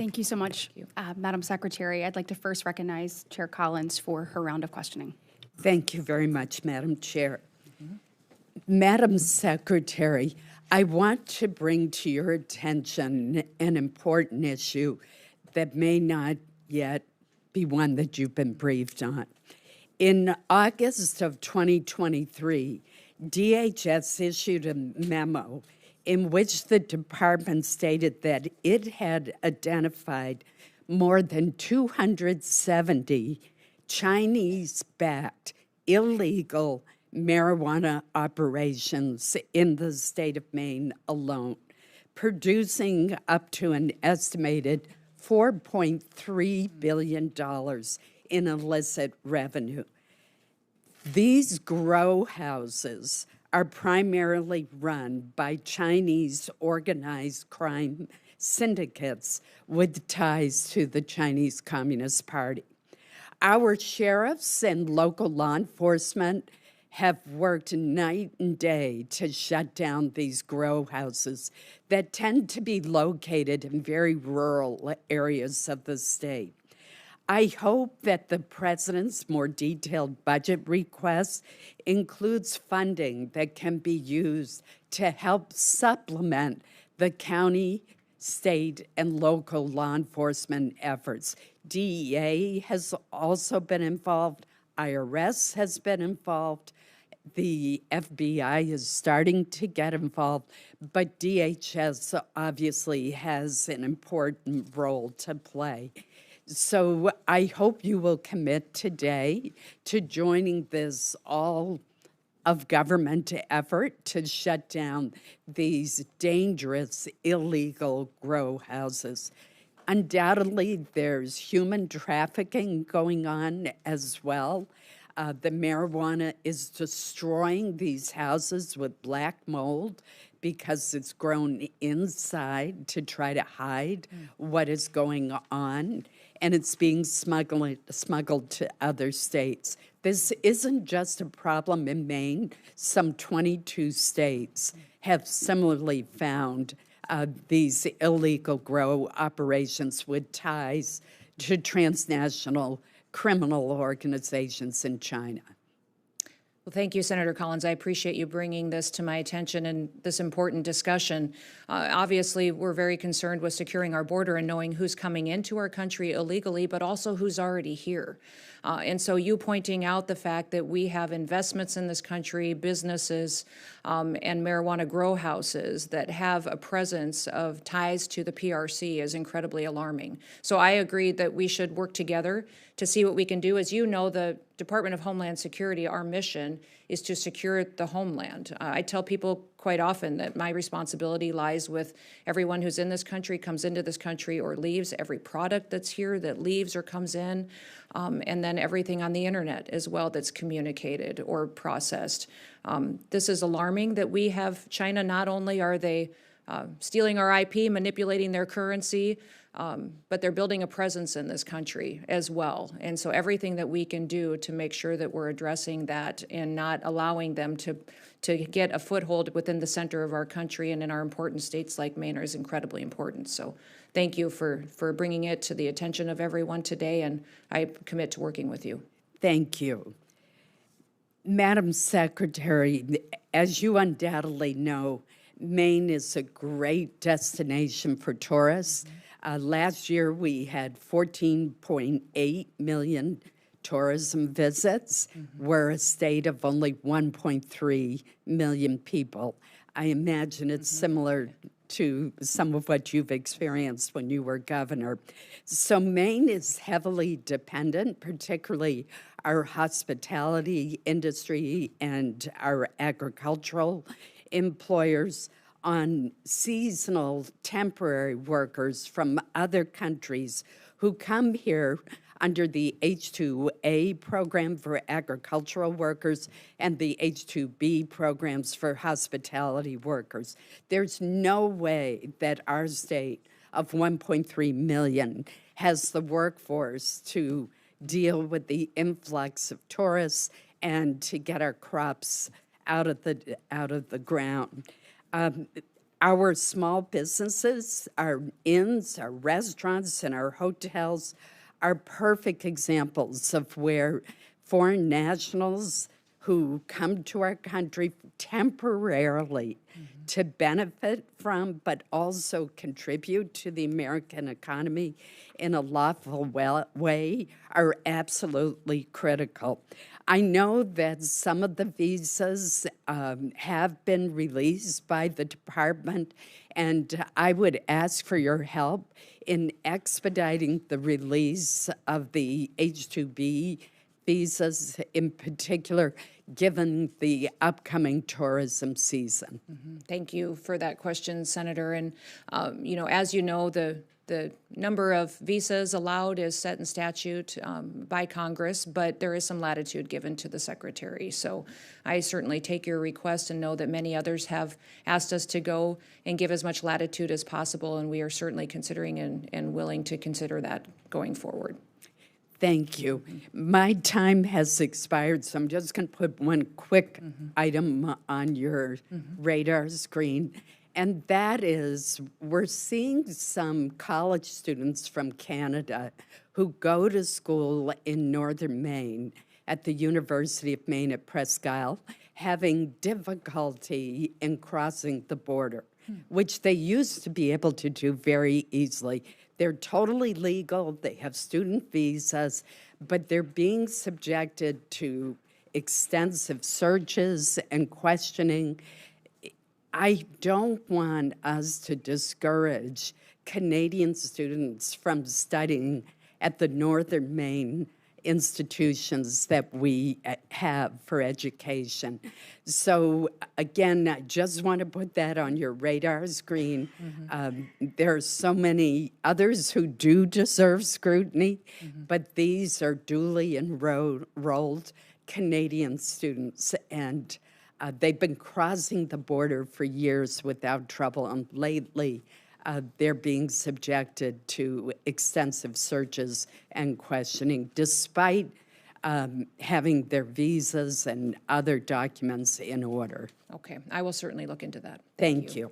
Thank you so much, Madam Secretary. I'd like to first recognize Chair Collins for her round of questioning. Thank you very much, Madam Chair. Madam Secretary, I want to bring to your attention an important issue that may not yet be one that you've been briefed on. In August of 2023, DHS issued a memo in which the department stated that it had identified more than 270 Chinese-backed illegal marijuana operations in the state of Maine alone, producing up to an estimated $4.3 billion in illicit revenue. These grow houses are primarily run by Chinese organized crime syndicates with ties to the Chinese Communist Party. Our sheriffs and local law enforcement have worked night and day to shut down these grow houses that tend to be located in very rural areas of the state. I hope that the president's more detailed budget request includes funding that can be used to help supplement the county, state, and local law enforcement efforts. DEA has also been involved. IRS has been involved. The FBI is starting to get involved, but DHS obviously has an important role to play. So I hope you will commit today to joining this all-of-government effort to shut down these dangerous, illegal grow houses. Undoubtedly, there's human trafficking going on as well. The marijuana is destroying these houses with black mold because it's grown inside to try to hide what is going on, and it's being smuggled to other states. This isn't just a problem in Maine. Some 22 states have similarly found these illegal grow operations with ties to transnational criminal organizations in China. Well, thank you, Senator Collins. I appreciate you bringing this to my attention and this important discussion. Obviously, we're very concerned with securing our border and knowing who's coming into our country illegally, but also who's already here. And so you pointing out the fact that we have investments in this country, businesses, and marijuana grow houses that have a presence of ties to the PRC is incredibly alarming. So I agree that we should work together to see what we can do. As you know, the Department of Homeland Security, our mission is to secure the homeland. I tell people quite often that my responsibility lies with everyone who's in this country, comes into this country or leaves, every product that's here that leaves or comes in, and then everything on the internet as well that's communicated or processed. This is alarming that we have China. Not only are they stealing our IP, manipulating their currency, but they're building a presence in this country as well. And so everything that we can do to make sure that we're addressing that and not allowing them to get a foothold within the center of our country and in our important states like Maine is incredibly important. So thank you for bringing it to the attention of everyone today, and I commit to working with you. Thank you. Madam Secretary, as you undoubtedly know, Maine is a great destination for tourists. Last year, we had 14.8 million tourism visits. We're a state of only 1.3 million people. I imagine it's similar to some of what you've experienced when you were governor. So Maine is heavily dependent, particularly our hospitality industry and our agricultural employers, on seasonal temporary workers from other countries who come here under the H-2A program for agricultural workers and the H-2B programs for hospitality workers. There's no way that our state of 1.3 million has the workforce to deal with the influx of tourists and to get our crops out of the ground. Our small businesses, our inns, our restaurants, and our hotels are perfect examples of where foreign nationals who come to our country temporarily to benefit from, but also contribute to the American economy in a lawful way, are absolutely critical. I know that some of the visas have been released by the department, and I would ask for your help in expediting the release of the H-2B visas, in particular, given the upcoming tourism season. Thank you for that question, Senator. And, as you know, the number of visas allowed is set in statute by Congress, but there is some latitude given to the Secretary. So I certainly take your request and know that many others have asked us to go and give as much latitude as possible, and we are certainly considering and willing to consider that going forward. Thank you. My time has expired, so I'm just going to put one quick item on your radar screen, and that is we're seeing some college students from Canada who go to school in northern Maine at the University of Maine at Presque Isle having difficulty in crossing the border, which they used to be able to do very easily. They're totally legal, they have student visas, but they're being subjected to extensive searches and questioning. I don't want us to discourage Canadian students from studying at the Northern Maine institutions that we have for education. So again, I just want to put that on your radar screen. There are so many others who do deserve scrutiny, but these are duly enrolled Canadian students, and they've been crossing the border for years without trouble, and lately they're being subjected to extensive searches and questioning, despite having their visas and other documents in order. Okay, I will certainly look into that. Thank you.